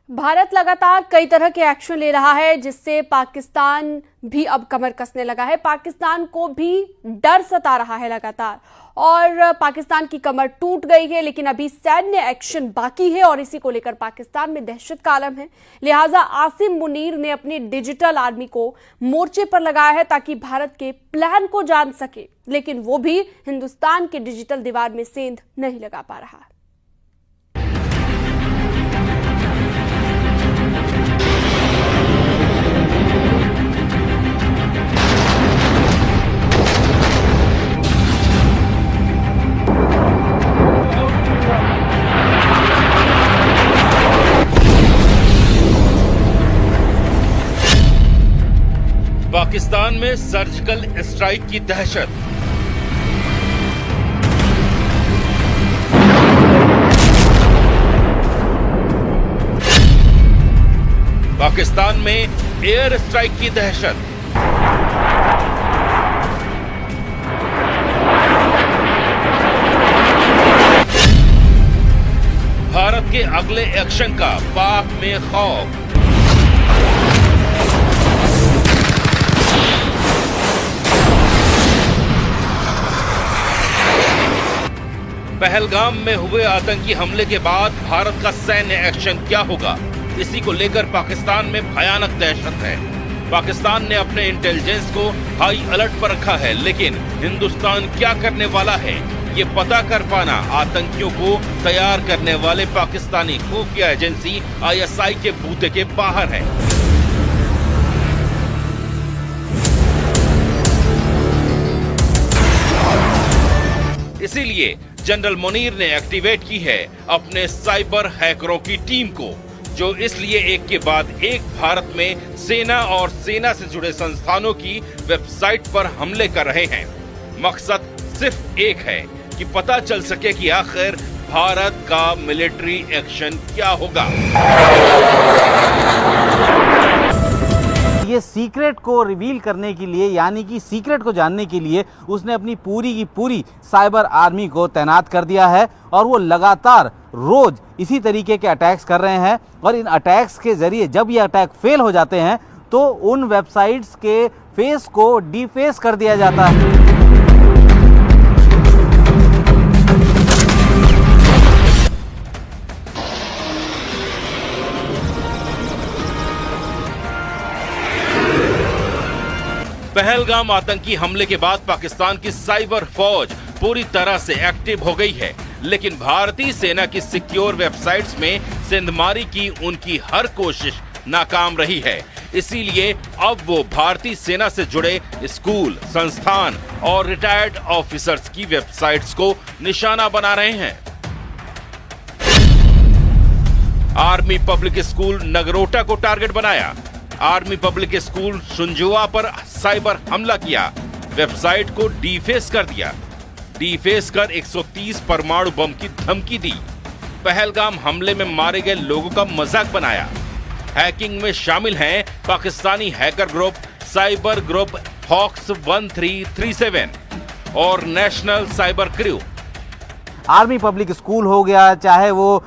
भारत लगातार कई तरह के एक्शन ले रहा है, जिससे पाकिस्तान भी अब कमर कसने लगा है। पाकिस्तान को भी डर सता रहा है लगातार, और पाकिस्तान की कमर टूट गई है, लेकिन अभी सैन्य एक्शन बाकी है और इसी को लेकर पाकिस्तान में दहशत का आलम है। लिहाजा आसिम मुनीर ने अपनी डिजिटल आर्मी को मोर्चे पर लगाया है ताकि भारत के प्लान को जान सके, लेकिन वो भी हिंदुस्तान के डिजिटल दीवार में सेंध नहीं लगा पा रहा है। पाकिस्तान में सर्जिकल स्ट्राइक की दहशत। पाकिस्तान में एयर स्ट्राइक की दहशत। भारत के अगले एक्शन का पाक में खौफ। पहलगाम में हुए आतंकी हमले के बाद भारत का सैन्य एक्शन क्या होगा, इसी को लेकर पाकिस्तान में भयानक दहशत है। पाकिस्तान ने अपने इंटेलिजेंस को हाई अलर्ट पर रखा है, लेकिन हिंदुस्तान क्या करने वाला है, ये पता कर पाना आतंकियों को तैयार करने वाले पाकिस्तानी खुफिया एजेंसी ISI के बूते के बाहर है। इसीलिए जनरल मुनीर ने एक्टिवेट की है अपने साइबर हैकरों की टीम को, जो इसलिए एक के बाद एक भारत में सेना और सेना से जुड़े संस्थानों की वेबसाइट पर हमले कर रहे हैं। मकसद सिर्फ एक है कि पता चल सके कि आखिर भारत का मिलिट्री एक्शन क्या होगा। ये सीक्रेट को रिवील करने के लिए, यानी कि सीक्रेट को जानने के लिए उसने अपनी पूरी की पूरी साइबर आर्मी को तैनात कर दिया है, और वो लगातार रोज इसी तरीके के अटैक्स कर रहे हैं। और इन अटैक्स के जरिए जब ये अटैक फेल हो जाते हैं तो उन वेबसाइट्स के फेस को डीफेस कर दिया जाता है। पहलगाम आतंकी हमले के बाद पाकिस्तान की साइबर फौज पूरी तरह से एक्टिव हो गई है, लेकिन भारतीय सेना की सिक्योर वेबसाइट्स में सेंधमारी की उनकी हर कोशिश नाकाम रही है। इसीलिए अब वो भारतीय सेना से जुड़े स्कूल, संस्थान और रिटायर्ड ऑफिसर्स की वेबसाइट्स को निशाना बना रहे हैं। आर्मी पब्लिक स्कूल नगरोटा को टारगेट बनाया। आर्मी पब्लिक स्कूल सुंजुआ पर साइबर हमला किया, वेबसाइट को डीफेस कर दिया। डीफेस कर 130 परमाणु बम की धमकी दी। पहलगाम हमले में मारे गए लोगों का मजाक बनाया। हैकिंग में शामिल हैं Pakistani hacker group Cyber Group Hawks 1337 और National Cyber Crew. Army Public School हो गया, चाहे वो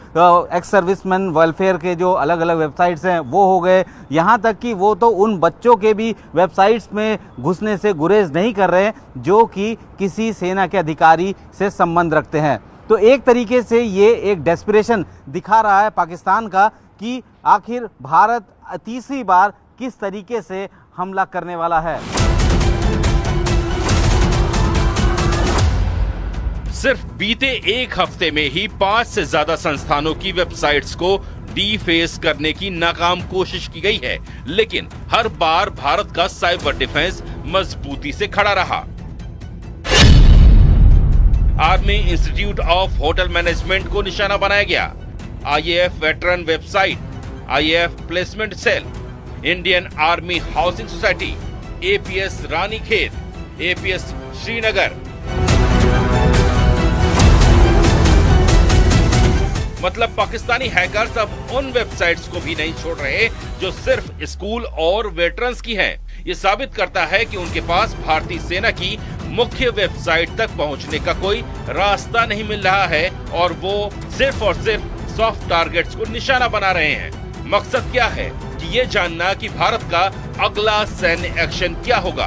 एक्स सर्विसमैन वेलफेयर के जो अलग अलग वेबसाइट्स हैं वो हो गए, यहाँ तक कि वो तो उन बच्चों के भी वेबसाइट्स में घुसने से गुरेज नहीं कर रहे हैं जो कि किसी सेना के अधिकारी से संबंध रखते हैं। तो एक तरीके से ये एक डेस्परेशन दिखा रहा है पाकिस्तान का कि आखिर भारत तीसरी बार किस तरीके से हमला करने वाला है। सिर्फ बीते एक हफ्ते में ही 5 से ज्यादा संस्थानों की वेबसाइट्स को डीफेस करने की नाकाम कोशिश की गई है, लेकिन हर बार भारत का साइबर डिफेंस मजबूती से खड़ा रहा। Army Institute of Hotel Management को निशाना बनाया गया। IAF veteran website, IAF placement cell, Indian Army Housing Society, APS Ranikhet, APS Srinagar. मतलब पाकिस्तानी हैकर्स अब उन वेबसाइट्स को भी नहीं छोड़ रहे जो सिर्फ स्कूल और वेटरन्स की हैं। ये साबित करता है कि उनके पास भारतीय सेना की मुख्य वेबसाइट तक पहुंचने का कोई रास्ता नहीं मिल रहा है और वो सिर्फ और सिर्फ सॉफ्ट टारगेट्स को निशाना बना रहे हैं। मकसद क्या है कि ये जानना कि भारत का अगला सैन्य एक्शन क्या होगा।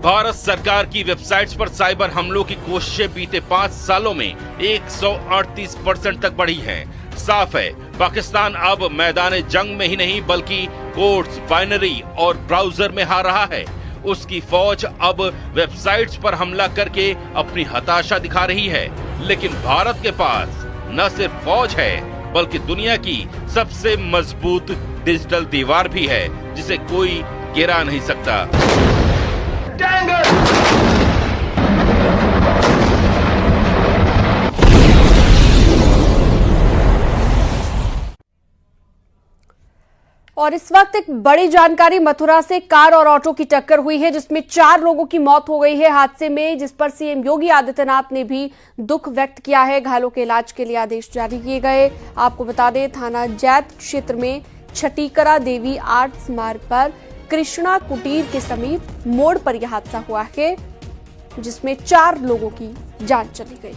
भारत सरकार की वेबसाइट्स पर साइबर हमलों की कोशिशें बीते 5 सालों में 138% तक बढ़ी हैं। साफ है, पाकिस्तान अब मैदान जंग में ही नहीं बल्कि कोड्स, बाइनरी और ब्राउजर में हार रहा है। उसकी फौज अब वेबसाइट्स पर हमला करके अपनी हताशा दिखा रही है। लेकिन भारत के पास न सिर्फ फौज है बल्कि दुनिया की सबसे मजबूत डिजिटल दीवार भी है जिसे कोई गिरा नहीं सकता। और इस वक्त एक बड़ी जानकारी, मथुरा से कार और ऑटो की टक्कर हुई है जिसमें 4 लोगों की मौत हो गई है हादसे में, जिस पर सीएम योगी आदित्यनाथ ने भी दुख व्यक्त किया है। घायलों के इलाज के लिए आदेश जारी किए गए। आपको बता दें, थाना जैत क्षेत्र में छटीकरा देवी आर्ट्स मार्ग पर कृष्णा कुटीर के समीप मोड़ पर यह हादसा हुआ है जिसमें 4 लोगों की जान चली गई।